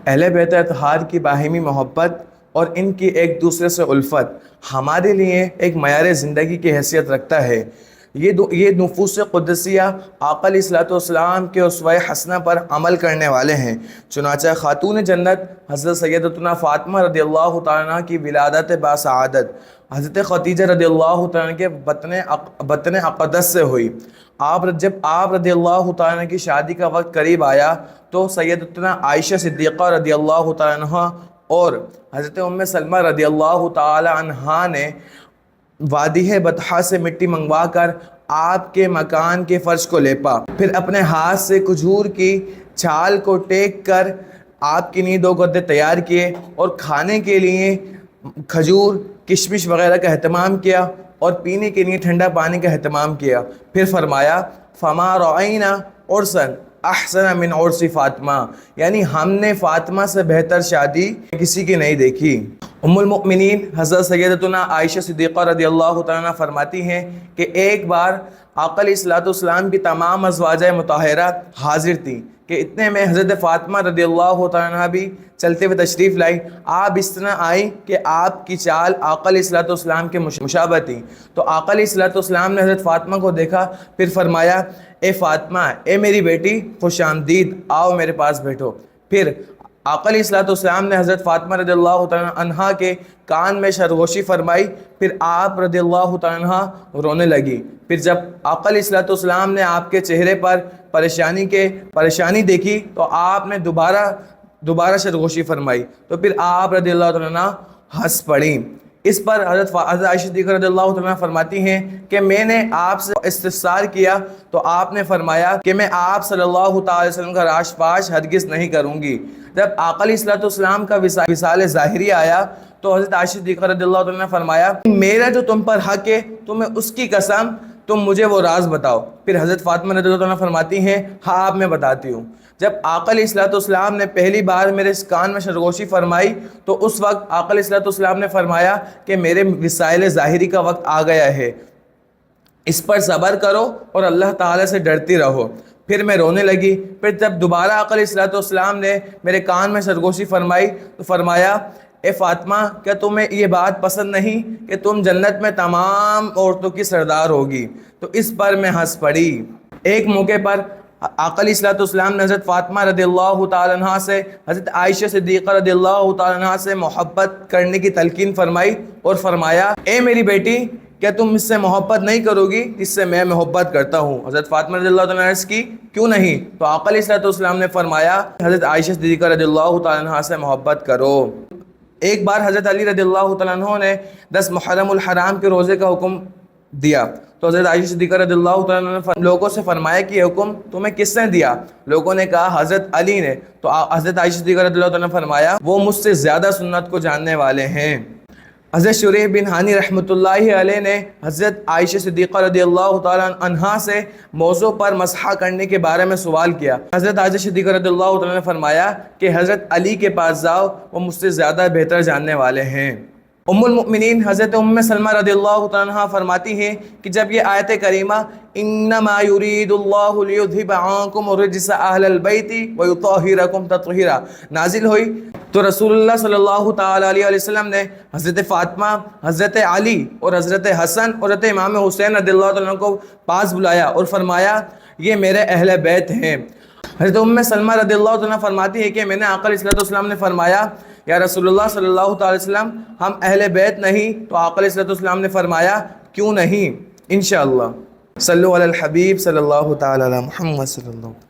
اہل بیت اطہار کی باہمی محبت اور ان کی ایک دوسرے سے الفت ہمارے لیے ایک معیار زندگی کی حیثیت رکھتا ہے۔ یہ نفوس قدسیہ آقا علیہ الصلوۃ والسلام کے اسوہ حسنہ پر عمل کرنے والے ہیں۔ چنانچہ خاتون جنت حضرت سیدتنا فاطمہ رضی اللہ تعالیٰ عنہ کی ولادت باسعادت حضرت خدیجہ رضی اللہ تعالیٰ عنہ کے بطن اقدس سے ہوئی۔ جب آپ رضی اللہ تعالیٰ عنہ کی شادی کا وقت قریب آیا تو سیدتنا عائشہ صدیقہ رضی اللہ تعالیٰ عنہ اور حضرت ام سلمہ رضی اللہ تعالیٰ عنہ نے وادی بطحہ سے مٹی منگوا کر آپ کے مکان کے فرش کو لیپا، پھر اپنے ہاتھ سے کھجور کی چھال کو ٹیک کر آپ کے لیے 2 گدے تیار کیے اور کھانے کے لیے کھجور کشمش وغیرہ کا اہتمام کیا اور پینے کے لیے ٹھنڈا پانی کا اہتمام کیا۔ پھر فرمایا فما رأینا عرسا احسن من عرس فاطمہ، یعنی ہم نے فاطمہ سے بہتر شادی کسی کی نہیں دیکھی۔ ام المؤمنین حضرت سیدتنا عائشہ صدیقہ رضی اللہ تعالیٰ عنہ فرماتی ہیں کہ ایک بار آقا علیہ الصلوۃ والسلام کی تمام ازواجہ مطہرہ حاضر تھیں کہ اتنے میں حضرت فاطمہ رضی اللہ تعالیٰ عنہ بھی چلتے ہوئے تشریف لائی۔ آپ اس طرح آئیں کہ آپ کی چال آقا علیہ الصلوۃ والسلام کے مشابہ تھی، تو آقا علیہ الصلوۃ والسلام نے حضرت فاطمہ کو دیکھا، پھر فرمایا اے فاطمہ، اے میری بیٹی، خوش آمدید، آؤ میرے پاس بیٹھو۔ پھر آقا علیہ الصلوۃ والسلام نے حضرت فاطمہ رضی اللہ تعالیٰ عنہ کے کان میں سرگوشی فرمائی، پھر آپ رضی اللہ تعالیٰ عنہ رونے لگی۔ پھر جب آقا علیہ الصلوۃ والسلام نے آپ کے چہرے پر پریشانی دیکھی تو آپ نے دوبارہ سرگوشی فرمائی، تو پھر آپ رضی اللہ تعالیٰ عنہ ہنس پڑیں۔ اس پر حضرت عائشہ صدیقہ رضی اللہ تعالیٰ عنہ فرماتی ہیں کہ میں نے آپ سے استفسار کیا تو آپ نے فرمایا کہ میں آپ صلی اللہ تعالی وسلم کا راش پاش ہرگز نہیں کروں گی۔ جب آقا علیہ الصلوۃ والسلام کا وصال ظاہری آیا تو حضرت عائشہ صدیقہ رضی اللہ تعالیٰ عنہ نے فرمایا میرا جو تم پر حق ہے تمہیں اس کی قسم تم مجھے وہ راز بتاؤ۔ پھر حضرت فاطمہ رضی اللہ عنہ فرماتی ہیں ہاں آپ میں بتاتی ہوں۔ جب آقا علیہ الصلوۃ والسلام نے پہلی بار میرے اس کان میں سرگوشی فرمائی تو اس وقت آقا علیہ الصلوۃ والسلام نے فرمایا کہ میرے وصال ظاہری کا وقت آ گیا ہے، اس پر صبر کرو اور اللہ تعالیٰ سے ڈرتی رہو۔ پھر میں رونے لگی۔ پھر جب دوبارہ آقا علیہ الصلوۃ والسلام نے میرے کان میں سرگوشی فرمائی تو فرمایا اے فاطمہ، کیا تمہیں یہ بات پسند نہیں کہ تم جنت میں تمام عورتوں کی سردار ہوگی؟ تو اس پر میں ہنس پڑی۔ ایک موقع پر آقا علیہ الصلوۃ والسلام نے حضرت فاطمہ رضی اللہ تعالیٰ عنہ سے حضرت عائشہ صدیقہ رضی اللہ تعالیٰ عنہ سے محبت کرنے کی تلقین فرمائی اور فرمایا اے میری بیٹی، کیا تم اس سے محبت نہیں کرو گی جس سے میں محبت کرتا ہوں؟ حضرت فاطمہ رضی اللہ تعالیٰ عنہ کی کیوں نہیں؟ تو آقا علیہ الصلوۃ والسلام نے فرمایا حضرت عائشہ صدیقہ رضی اللہ تعالیٰ عنہ سے محبت کرو۔ ایک بار حضرت علی رضی اللہ تعالیٰ عنہ نے 10 محرم الحرام کے روزے کا حکم دیا تو حضرت عائشہ صدیقہ رضی اللہ تعالیٰ عنہ نے لوگوں سے فرمایا کہ یہ حکم تمہیں کس نے دیا؟ لوگوں نے کہا حضرت علی نے۔ تو حضرت عائشہ صدیقہ رضی اللہ تعالیٰ نے فرمایا وہ مجھ سے زیادہ سنت کو جاننے والے ہیں۔ حضرت شریح بن ہانی رحمۃ اللہ علیہ نے حضرت عائشہ صدیقہ رضی اللہ تعالیٰ عنہ سے موضوع پر مسح کرنے کے بارے میں سوال کیا۔ حضرت عائشہ صدیقہ رضی اللہ تعالیٰ نے فرمایا کہ حضرت علی کے پاس جاؤ، وہ مجھ سے زیادہ بہتر جاننے والے ہیں۔ ام المؤمنین حضرت ام سلمہ رضی اللہ تعالیٰ عنہ فرماتی ہیں کہ جب یہ آیت کریمہ انما یرید اللہ لیذھب عنکم الرجس اہل البیت ویطہرکم تطہیرا نازل ہوئی تو رسول اللہ صلی اللہ تعالیٰ علیہ وسلم نے حضرت فاطمہ، حضرت علی اور حضرت حسن اور حضرت امام حسین رضی اللہ تعالیٰ عنہ کو پاس بلایا اور فرمایا یہ میرے اہل بیت ہیں۔ حضرت ام سلمہ رضی اللہ تعالیٰ عنہ فرماتی ہے کہ میں نے آقا علیہ الصلوۃ والسلام نے فرمایا یا رسول اللہ صلی اللہ تعالی وسلم ہم اہل بیت نہیں؟ تو آقا علیہ الصلوۃ والسلام نے فرمایا کیوں نہیں؟ انشاءاللہ۔ صلو علی الحبیب صلی اللہ تعالی علی محمد صلی اللہ